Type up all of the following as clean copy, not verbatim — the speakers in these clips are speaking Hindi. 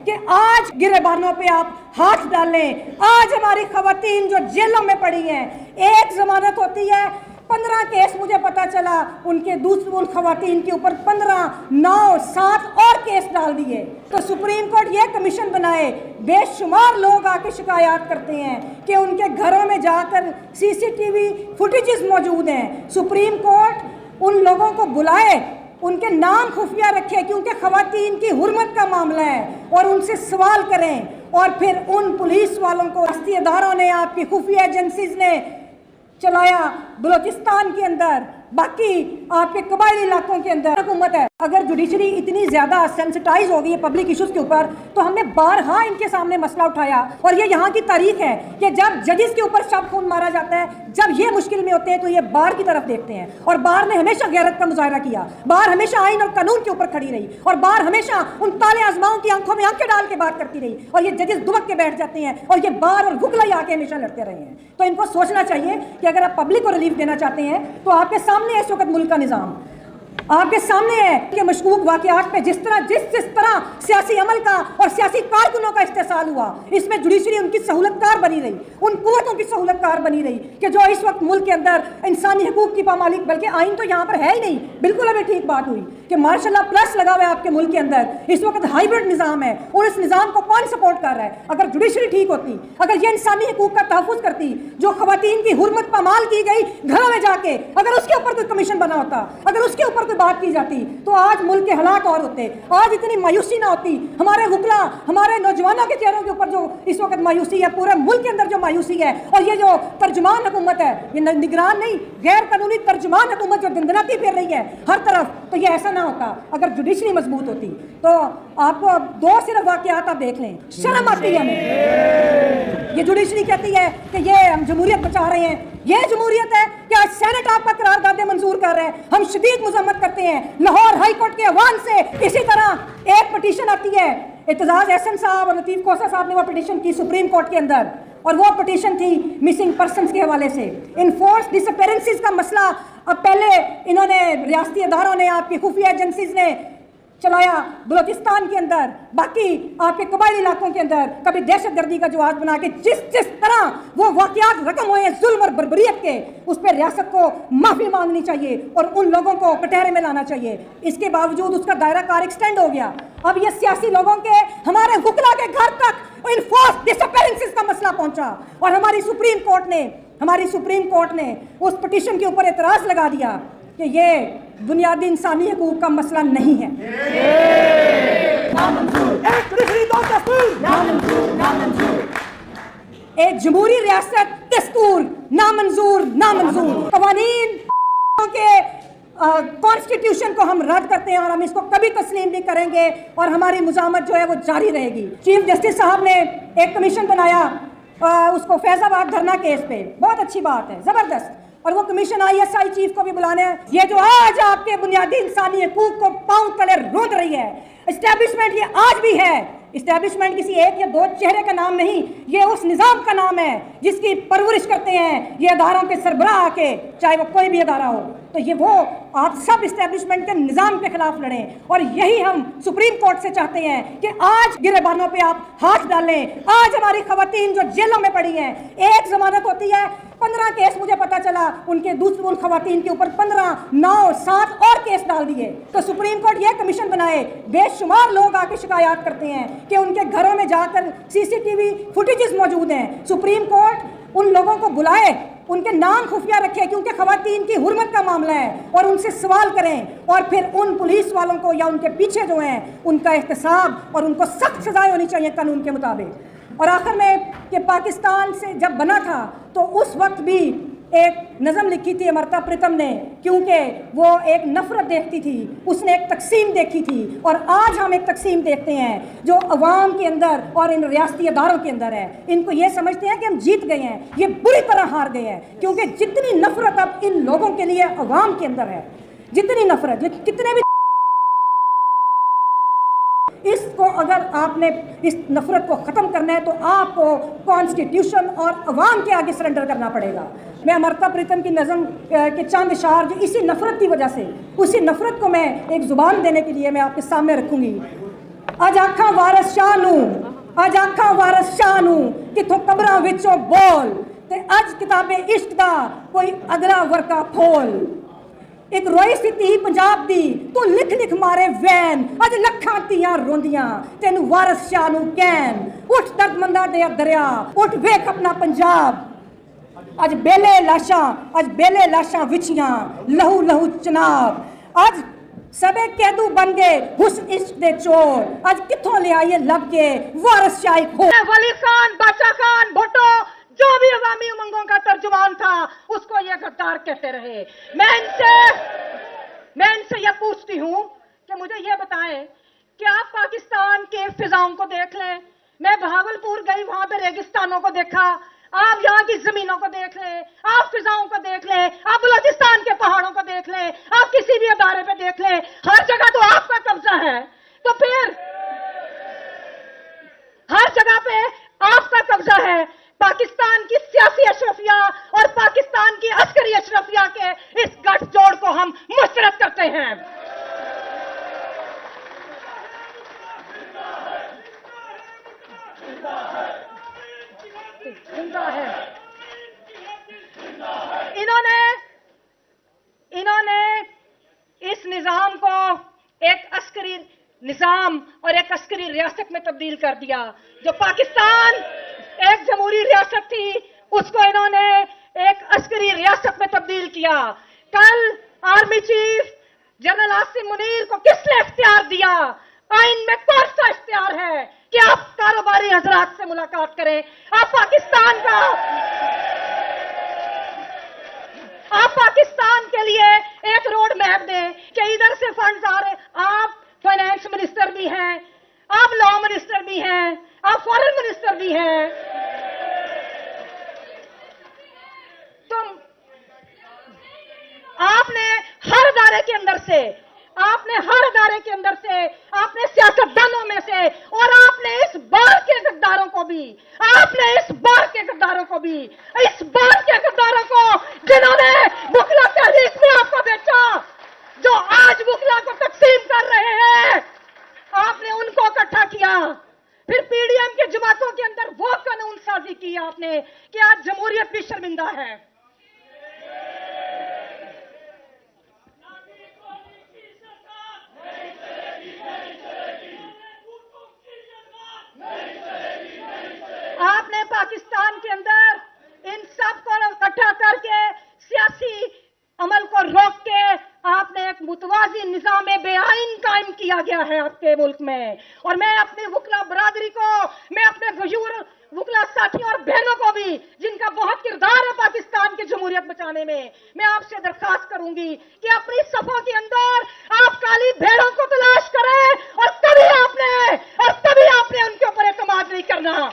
कि आज गिरबानों पे आप हाथ डालें। आज हमारी खवातीन जो जेलों में पड़ी हैं, एक जमानत होती है, 15 केस मुझे पता चला उनके दूसरे उन खवातीन के ऊपर 15, 9, 7 और केस डाल दिए। तो सुप्रीम कोर्ट ये कमीशन बनाए। बेशुमार लोग आके शिकायत करते हैं कि उनके घरों में जाकर सीसीटीवी फुटेजेस मौजूद हैं। सुप्रीम कोर्ट उन लोगों को बुलाए, उनके नाम खुफिया रखे क्योंकि खवातीन की हुर्मत का मामला है, और उनसे सवाल करें। और फिर उन पुलिस वालों को राष्ट्रीय इदारों ने, आपकी खुफिया एजेंसीज ने चलाया बलूचिस्तान के अंदर, बाकी आपके कबायली इलाकों के अंदर हुकूमत है। अगर जुडिशरी इतनी ज़्यादा सेंसिटाइज हो गई है पब्लिक इश्यूज़ के ऊपर, तो हमने बारहा इनके सामने मसला उठाया। और ये यहाँ की तारीख है कि जब जजेस के ऊपर शब खून मारा जाता है, जब ये मुश्किल में होते हैं, तो ये बार की तरफ देखते हैं। और बार ने हमेशा गैरत का मुजाहरा किया, बार हमेशा आइन और कानून के ऊपर खड़ी रही, और बार हमेशा उन ताले आजमाओं की आंखों में आंखें डाल के बात करती रही। और ये जजेस दुबक के बैठ जाते हैं, और ये बार और वुकला ही आके हमेशा लड़ते रहे हैं। तो इनको सोचना चाहिए कि अगर आप पब्लिक को रिलीफ देना चाहते हैं, तो आपके सामने है इस वक्त मुल्क का निज़ाम, आपके सामने है कि मशकूक वाक़यात पे जिस तरह सियासी अमल का और सियासी कारकुनों का इस्तेसाल हुआ, इसमें जुडिशरी उनकी सहूलतकार बनी रही, उन कुव्वतों की सहूलतकार बनी रही कि जो इस वक्त मुल्क के अंदर इंसानी हकूक़ की पामाली, बल्कि आइन तो यहाँ पर है ही नहीं। बिल्कुल अभी ठीक बात हुई कि मार्शल प्लस लगा हुआ है आपके मुल्क के अंदर, इस वक्त हाइब्रिड निज़ाम है, और इस निज़ाम को कौन सपोर्ट कर रहा है? अगर जुडिशरी ठीक होती, अगर ये इंसानी हकूक़ का तहफ़्फ़ुज़ करती, जो खवातीन की हुर्मत पामाल की गई घरों में जाके, अगर उसके ऊपर कोई कमीशन बना होता, अगर उसके ऊपर कोई बात की जाती, तो आज मुल्क के हालात और होते, आज इतनी मायूसी ना होती। हमारे वुकला, हमारे नौजवानों के चेहरों के ऊपर जो इस वक्त मायूसी है, पूरे मुल्क के अंदर जो मायूसी है, और ये जो तर्जुमान हुकूमत है, ये निगरान नहीं, गैर कानूनी तर्जुमान हुकूमत जो दंदनाती फिर रही है हर तरफ, तो ये ऐसा ना होता अगर जुडिशरी मजबूत होती। तो आपको दो सिर्फ वाकयात आप देख लें, शर्म आती है हमें। ये जुडिशरी कहती है कि ये हम जमहूरियत बचा रहे हैं। ये जमहूरियत है कि आज सेनेट आपका करारदादे मंजूर कर रहे हैं, हम शदीद मजम्मत करते हैं। लाहौर हाई कोर्ट के अवान से इसी तरह एक पटिशन आती है, एतजाज एहसन साहब और लतीफ़ कोसा साहब ने वो पटिशन की सुप्रीम कोर्ट के अंदर, और वो पटिशन थी मिसिंग पर्सनस के हवाले से। इनफोर्स डिसअपेरेंसेस का मसला अब पहले इन्होंने रियासती इदारों ने, आपकी खुफिया एजेंसीज ने चलाया बलूचिस्तान के अंदर, बाकी आपके कबायली इलाकों के अंदर, कभी दहशतगर्दी का जवाब बना के जिस तरह वो वाकयात रकम हुए हैं जुल्म और बर्बरियत के, उस पर रियासत को माफ़ी मांगनी चाहिए और उन लोगों को कटहरे में लाना चाहिए। इसके बावजूद उसका दायरा कार एक्सटेंड हो गया। अब ये सियासी लोगों के, हमारे वुकला के घर तक इनफोर्स डिसअपेरेंसेस का मसला पहुंचा, और हमारी सुप्रीम कोर्ट ने उस पटिशन के ऊपर एतराज़ लगा दिया कि ये बुनियादी इंसानी हकूक़ का मसला नहीं है। एक जमहूरी रियासत दस्तूर नामंजूर। कवानीन के कॉन्स्टिट्यूशन को हम रद्द करते हैं, और हम इसको कभी तस्लीम नहीं करेंगे, और हमारी मुजामत जो है वो जारी रहेगी। चीफ जस्टिस साहब ने एक कमीशन बनाया, उसको फैजाबाद धरना केस पे, बहुत अच्छी बात है, ज़बरदस्त। और वो कमीशन ISI चीफ को भी बुलाने हैं। ये जो आज आपके बुनियादी इंसानी हकूक़ को पांव तले रोंद रही है इस्टेब्लिशमेंट, ये आज भी है। इस्टेब्लिशमेंट किसी एक या दो चेहरे का नाम नहीं, ये उस निज़ाम का नाम है जिसकी परवरिश करते हैं ये अदारों के सरबराह आके, चाहे वो कोई भी अदारा हो। तो ये वो आप सब इस्टेब्लिशमेंट के निज़ाम के खिलाफ लड़ें, और यही हम सुप्रीम कोर्ट से चाहते हैं कि आज गिरबानों पे आप हाथ डालें। आज हमारी खवातीन जो जेलों में पड़ी हैं, एक जमानत होती है, 15 केस मुझे पता चला उनके दूसरे उन खवातीन के ऊपर 15, 9, 7 और केस डाल दिए। तो सुप्रीम कोर्ट ये कमीशन बनाए। बेशुमार लोग आके शिकायत करते हैं कि उनके घरों में जाकर सीसीटीवी फुटेजेस मौजूद हैं। सुप्रीम कोर्ट उन लोगों को बुलाए, उनके नाम खुफिया रखे क्योंकि खवातीन की हुर्मत का मामला है, और उनसे सवाल करें। और फिर उन पुलिस वालों को या उनके पीछे जो हैं उनका एहतसाब, और उनको सख्त सजाएं होनी चाहिए कानून के मुताबिक। और आखिर में कि पाकिस्तान से जब बना था तो उस वक्त भी एक नज़म लिखी थी अमृता प्रीतम ने, क्योंकि वो एक नफ़रत देखती थी, उसने एक तकसीम देखी थी। और आज हम एक तकसीम देखते हैं जो अवाम के अंदर और इन रियासती अदारों के अंदर है। इनको ये समझते हैं कि हम जीत गए हैं, ये बुरी तरह हार गए हैं, क्योंकि जितनी नफ़रत अब इन लोगों के लिए अवाम के अंदर है, जितनी नफ़रत, कितने भी, इसको अगर आपने इस नफरत को ख़त्म करना है तो आपको कॉन्स्टिट्यूशन और अवाम के आगे सरेंडर करना पड़ेगा। मैं अमृता प्रीतम की नज़म के चंद इशार जो इसी नफरत की वजह से, उसी नफरत को मैं एक ज़ुबान देने के लिए मैं आपके सामने रखूँगी। अज आखा वारस शाह नू, अज आखा वारस शाह नू किथों कबरां विचों बोल, ते अज किताबे इश्क दा कोई अदरा वर्का फोल। एक रोई सी धी पंजाब दी तू लिख लिख मारे वैन, अज लखां धीआं रोंदियां तेनू वारस शाह नू कहन। उठ दर्दमंदा दे दरिया, उठ वेख अपना पंजाब, अज बेले लाशां, अज बेले लाशां विछियां, लहू लहू चनाब। अज सबे कैदू बन गए हुस्न इश्क दे चोर, अज किथों ले आइए लब के वारस शाही खो। वली खान, बादशाह खान, भुट्टो, जो भी अवामी उमंगों का तर्जुमान था, उसको ये गद्दार कहते रहे। मैं इनसे यह पूछती हूं कि मुझे यह बताएं कि आप पाकिस्तान के फिजाओं को देख लें। मैं भावलपुर गई, वहां पे रेगिस्तानों को देखा। आप यहाँ की जमीनों को देख लें, आप फिजाओं को देख लें, आप बलूचिस्तान के पहाड़ों को देख लें, आप किसी भी अदारे पे देख लें, हर जगह तो आपका कब्जा है। तो फिर हर जगह पे आपका कब्जा है। पाकिस्तान की सियासी अशरफिया और पाकिस्तान की अस्करी अशरफिया के इस गठजोड़ को हम मुस्तरद करते हैं। जिंदा है। इन्होंने इस निजाम को एक अस्करी निजाम और एक अस्करी रियासत में तब्दील कर दिया। जो पाकिस्तान एक जमहूरी रियासत थी, उसको इन्होंने एक अस्करी रियासत में तब्दील किया। कल army chief general Asim Munir को किसने इख्तियार दिया? आइन में कौन सा इख्तियार है कि आप कारोबारी हजरात से मुलाकात करें? आप पाकिस्तान के लिए एक रोड मैप दें कि इधर से फंड्स आ रहे। आप फाइनेंस मिनिस्टर भी हैं, आप लॉ मिनिस्टर भी हैं, आप फॉरेन मिनिस्टर भी हैं। तो आपने हर इदारे के अंदर से, आपने सियासतदानों में से, और आपने इस बार के गद्दारों को जिन्होंने बुकला तहरीक में आपको बेचा, जो आज बुकला को तकसीम कर रहे हैं, आपने उनको इकट्ठा किया। फिर पीडीएम के जमातों के अंदर वो कानून साजी की आपने कि आज जमहूरियत भी शर्मिंदा है। आपने पाकिस्तान के अंदर इन सब को इकट्ठा करके सियासी अमल को रोक के आपने एक मुतवाजी निजाम बेआइन कायम किया गया है आपके मुल्क में। और मैं अपनी वुकला बरादरी को, मैं अपने गयूर वुकला साथियों और बहनों को भी, जिनका बहुत किरदार है पाकिस्तान की जमहूरियत बचाने में, मैं आपसे दरखास्त करूंगी कि अपनी सफों के अंदर आप काली भेड़ों को तलाश करें और तभी आपने उनके ऊपर एतमाद नहीं करना।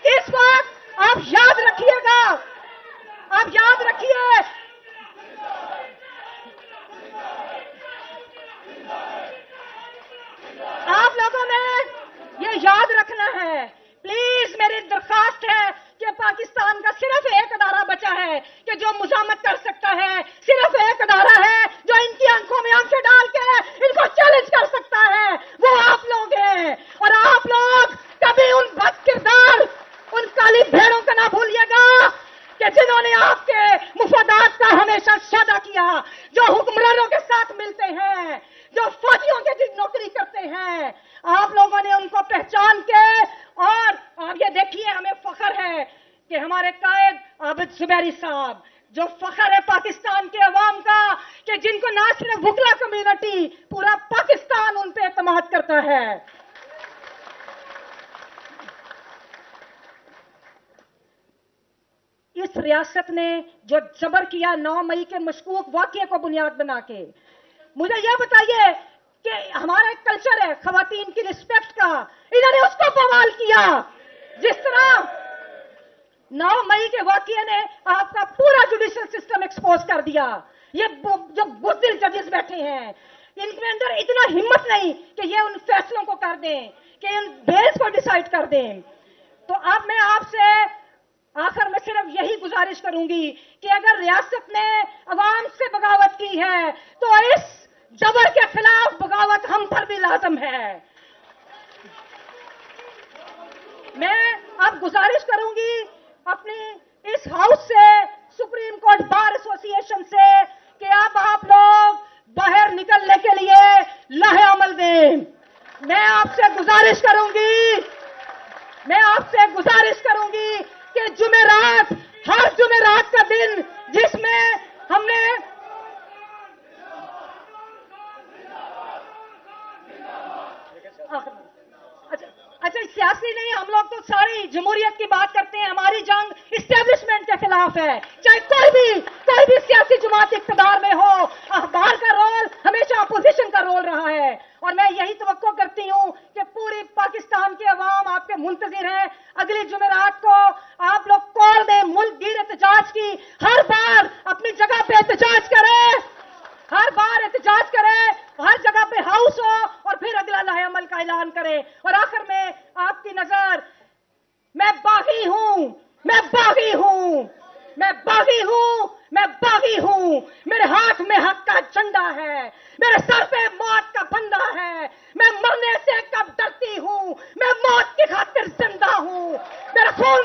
इस वक्त आप याद रखिएगा, आप लोगों ने ये याद रखना है। प्लीज मेरी दरखास्त है कि पाकिस्तान का सिर्फ एक अदारा बचा है कि जो मुजामत कर सकता है, सिर्फ एक अदारा है जो इनकी आंखों में आंखें डाल के इनको चैलेंज कर सकता है, वो आप लोग हैं। और आप लोग कभी उन बदकिरदार, उन काली भेड़ों का ना भूलिएगा कि जिन्होंने आपके मुफादात का हमेशा सौदा किया, जो हुक्मरानों के साथ मिलते हैं, जो फौजियों की नौकरी करते हैं। आप लोगों ने उनको पहचान के, और आप ये देखिए, हमें फख्र है कि हमारे कायद आबिद जुबैरी साहब, जो फख्र है पाकिस्तान के अवाम का कि जिनको ना सिर्फ वुकला कम्युनिटी, पूरा पाकिस्तान उन पे एतमाद करता है। इस रियासत ने जो जबर किया 9 मई के मशकूक वाकये को बुनियाद बना के, मुझे यह बताइए कि हमारा एक कल्चर है खवातीन की रिस्पेक्ट का, इन्होंने उसको बवाल किया। जिस तरह 9 मई के वाकये ने आपका पूरा जुडिशियल सिस्टम एक्सपोज कर दिया। ये जो बुज़दिल जजेस बैठे हैं, इनके अंदर इतना हिम्मत नहीं कि ये उन फैसलों को कर दें, कि इन बेल्स को डिसाइड कर दें। तो अब मैं आपसे आखिर में सिर्फ यही गुजारिश करूंगी कि अगर रियासत ने अवाम से बगावत की है तो इस जबर के खिलाफ बगावत हम पर भी लाजम है। मैं अब गुजारिश करूंगी अपनी इस हाउस से, सुप्रीम कोर्ट बार एसोसिएशन से, कि अब आप लोग बाहर निकलने के लिए लाहे अमल दें। मैं आपसे गुजारिश करूंगी कि जुमेरात, हर जुमेरात का दिन जिसमें हमने अच्छा सियासी नहीं, हम लोग तो सारी जमहूरियत की बात करते हैं। हमारी जंग इस्टेब्लिशमेंट के खिलाफ है, चाहे कोई भी सियासी जमात इख्तिदार में हो। अखबार का रोल हमेशा अपोजिशन का रोल रहा है, और मैं यही तवक्को करती हूं कि पूरी पाकिस्तान की अवाम आपके मुंतजिर है। अगली जुमेरात को आप लोग कॉल दें मुल्क गिर एहतजाज की। हर बार अपनी जगह पे एहतजाज करें, हर जगह पे हाउस हो, और फिर अगला लाहे अमल का ऐलान करें। और आखिर में आपकी नजर, मैं बागी हूं, मेरे हाथ में हक का झंडा है, मेरे सर पे मौत का फंदा है। मैं मरने से कब डरती हूं, मैं मौत की खातिर जिंदा हूं। मेरा खून